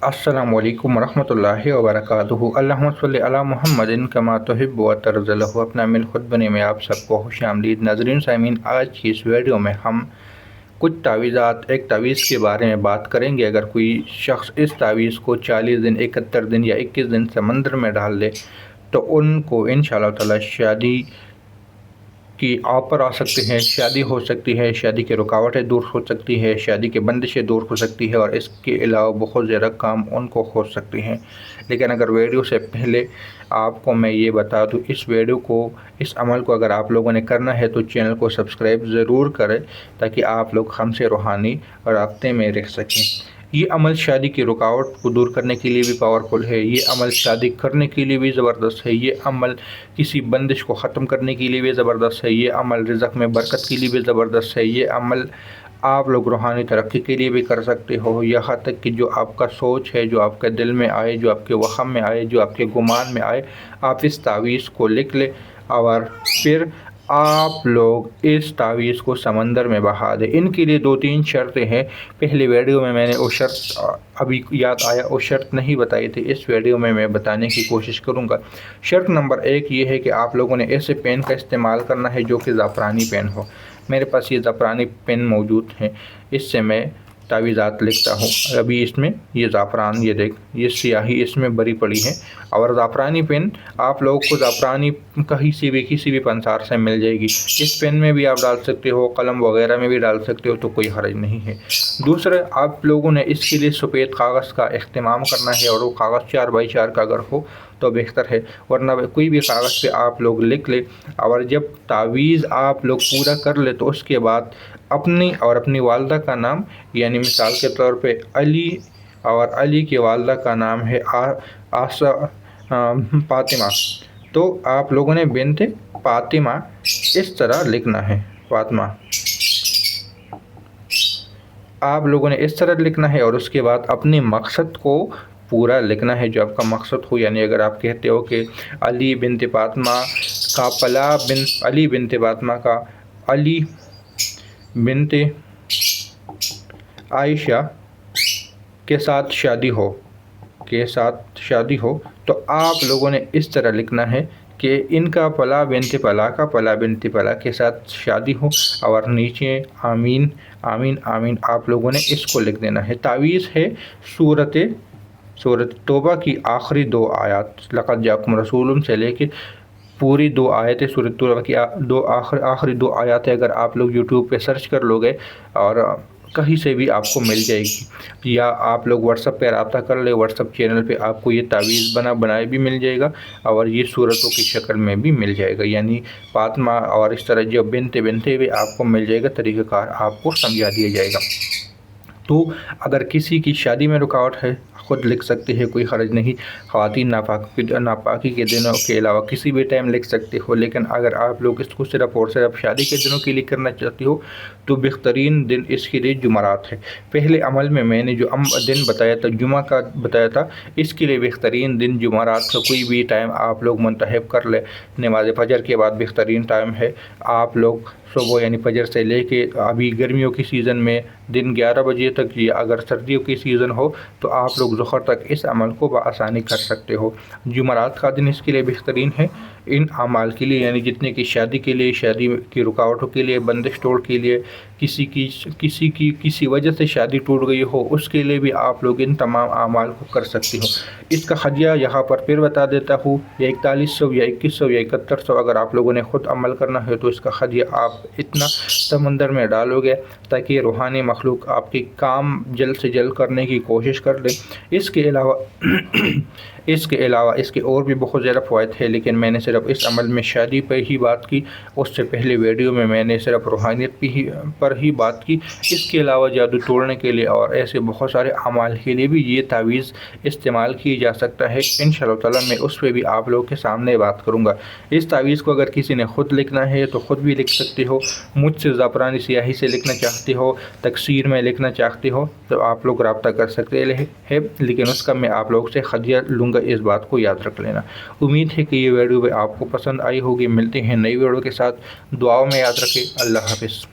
السلام علیکم ورحمۃ اللہ وبرکاتہ۔ اللہم صلی علی محمد کما تحب و ترضى۔ اپنا مل خود بنے میں آپ سب کو خوش آمدید۔ ناظرین سامعین، آج کی اس ویڈیو میں ہم کچھ تعویذات، ایک تعویذ کے بارے میں بات کریں گے۔ اگر کوئی شخص اس تعویذ کو 40 دن، 71 دن یا 21 دن سمندر میں ڈال دے تو ان کو انشاءاللہ تعالی شادی کی آفر آ سکتے ہیں، شادی ہو سکتی ہے، شادی کی رکاوٹیں دور ہو سکتی ہے، شادی کی بندشیں دور ہو سکتی ہے، اور اس کے علاوہ بہت زیادہ کام ان کو ہو سکتے ہیں۔ لیکن اگر ویڈیو سے پہلے آپ کو میں یہ بتا دوں، اس ویڈیو کو، اس عمل کو اگر آپ لوگوں نے کرنا ہے تو چینل کو سبسکرائب ضرور کریں تاکہ آپ لوگ ہم سے روحانی رابطے میں رہ سکیں۔ یہ عمل شادی کی رکاوٹ کو دور کرنے کے لیے بھی پاورفل ہے، یہ عمل شادی کرنے کے لیے بھی زبردست ہے، یہ عمل کسی بندش کو ختم کرنے کے لیے بھی زبردست ہے، یہ عمل رزق میں برکت کے لیے بھی زبردست ہے، یہ عمل آپ لوگ روحانی ترقی کے لیے بھی کر سکتے ہو۔ یہاں تک کہ جو آپ کا سوچ ہے، جو آپ کے دل میں آئے، جو آپ کے وہم میں آئے، جو آپ کے گمان میں آئے، آپ اس تعویذ کو لکھ لیں اور پھر آپ لوگ اس تعویذ کو سمندر میں بہا دیں۔ ان کے لیے 2-3 شرطیں ہیں۔ پہلی ویڈیو میں نے وہ شرط ابھی یاد آیا، وہ شرط نہیں بتائی تھی، اس ویڈیو میں بتانے کی کوشش کروں گا۔ شرط نمبر 1 یہ ہے کہ آپ لوگوں نے ایسے پین کا استعمال کرنا ہے جو کہ زعفرانی پین ہو۔ میرے پاس یہ زعفرانی پین موجود ہیں، اس سے میں تعویذات لکھتا ہوں۔ ابھی اس میں یہ زعفران، یہ دیکھ، یہ سیاہی اس میں بری پڑی ہے، اور زعفرانی پین آپ لوگوں کو زعفرانی کسی بھی پنسار سے مل جائے گی۔ اس پین میں بھی آپ ڈال سکتے ہو، قلم وغیرہ میں بھی ڈال سکتے ہو، تو کوئی حرج نہیں ہے۔ دوسرا، آپ لوگوں نے اس کے لیے سفید کاغذ کا اہتمام کرنا ہے، اور وہ کاغذ 4x4 کا اگر ہو تو بہتر ہے، ورنہ کوئی بھی کاغذ پہ آپ لوگ لکھ لیں۔ اور جب تعویذ آپ لوگ پورا کر لیں تو اس کے بعد اپنی اور اپنی والدہ کا نام، یعنی مثال کے طور پہ علی، اور علی کی والدہ کا نام ہے فاطمہ، تو آپ لوگوں نے بنت فاطمہ اس طرح لکھنا ہے، فاطمہ آپ لوگوں نے اس طرح لکھنا ہے، اور اس کے بعد اپنے مقصد کو پورا لکھنا ہے جو آپ کا مقصد ہو۔ یعنی اگر آپ کہتے ہو کہ علی بنت فاطمہ کا علی بنت فاطمہ کا علی بنت عائشہ کے ساتھ شادی ہو، تو آپ لوگوں نے اس طرح لکھنا ہے کہ ان کا فلاں بنت فلاں کا فلاں بنت فلاں کے ساتھ شادی ہو، اور نیچے آمین آمین آمین آپ لوگوں نے اس کو لکھ دینا ہے۔ تعویذ ہے سورت توبہ کی آخری 2 آیات، لقد جاءکم رسول سے لے کے پوری 2 آیتیں، سورت توبہ کی آخری 2 آیاتیں اگر آپ لوگ یوٹیوب پہ سرچ کر لو گے اور کہیں سے بھی آپ کو مل جائے گی، یا آپ لوگ واٹس ایپ پہ رابطہ کر لیں، واٹس ایپ چینل پہ آپ کو یہ تعویذ بنائے بھی مل جائے گا، اور یہ صورتوں کی شکل میں بھی مل جائے گا، یعنی فاطمہ اور اس طرح جو بنتے بھی آپ کو مل جائے گا، طریقہ کار آپ کو سمجھا دیا جائے گا۔ تو اگر کسی کی شادی میں رکاوٹ ہے، خود لکھ سکتے ہیں، کوئی حرج نہیں۔ خواتین ناپاکی کے دنوں کے علاوہ کسی بھی ٹائم لکھ سکتے ہو، لیکن اگر آپ لوگ اس کو صرف اور صرف شادی کے دنوں کے لیے کرنا چاہتے ہو تو بہترین دن اس کے لیے جمعرات ہے۔ پہلے عمل میں نے جو دن بتایا تھا، جمعہ کا بتایا تھا، اس کے لیے بہترین دن جمعرات کا کوئی بھی ٹائم آپ لوگ منتخب کر لیں۔ نماز فجر کے بعد بہترین ٹائم ہے، آپ لوگ صبح یعنی فجر سے لے کے، ابھی گرمیوں کی سیزن میں دن 11 بجے تک، یا اگر سردیوں کی سیزن ہو تو آپ لوگ ظہر تک اس عمل کو بآسانی کر سکتے ہو۔ جمعرات کا دن اس کے لیے بہترین ہے ان اعمال کے لیے، یعنی جتنے کی شادی کے لیے، شادی کی رکاوٹوں کے لیے، بندش توڑ کے لیے، کسی وجہ سے شادی ٹوٹ گئی ہو، اس کے لیے بھی آپ لوگ ان تمام اعمال کو کر سکتے ہو۔ اس کا ہدیہ یہاں پر پھر بتا دیتا ہوں، یا 4100 یا 2100 یا 7100 اگر آپ لوگوں نے خود عمل کرنا ہے تو اس کا ہدیہ آپ اتنا سمندر میں ڈالو گے تاکہ روحانی مخلوق آپ کے کام جلد سے جلد کرنے کی کوشش کر لے۔ اس کے علاوہ اس کے اور بھی بہت زیادہ فوائد ہیں، لیکن میں نے صرف اس عمل میں شادی پر ہی بات کی، اس سے پہلے ویڈیو میں نے صرف روحانیت پر ہی بات کی۔ اس کے علاوہ جادو توڑنے کے لیے اور ایسے بہت سارے اعمال کے لیے بھی یہ تعویذ استعمال کی جا سکتا ہے۔ انشاءاللہ تعالیٰ میں اس پہ بھی آپ لوگوں کے سامنے بات کروں گا۔ اس تعویذ کو اگر کسی نے خود لکھنا ہے تو خود بھی لکھ سکتے ہو، مجھ سے زعفرانی سیاہی سے لکھنا چاہتے ہو، تکسیر میں لکھنا چاہتے ہو تو آپ لوگ رابطہ کر سکتے ہیں، لیکن اس کا میں آپ لوگ سے ہدیہ لوں گا، اس بات کو یاد رکھ لینا۔ امید ہے کہ یہ ویڈیو آپ کو پسند آئی ہوگی۔ ملتے ہیں نئی ویڈیو کے ساتھ، دعاؤں میں یاد رکھیں۔ اللہ حافظ۔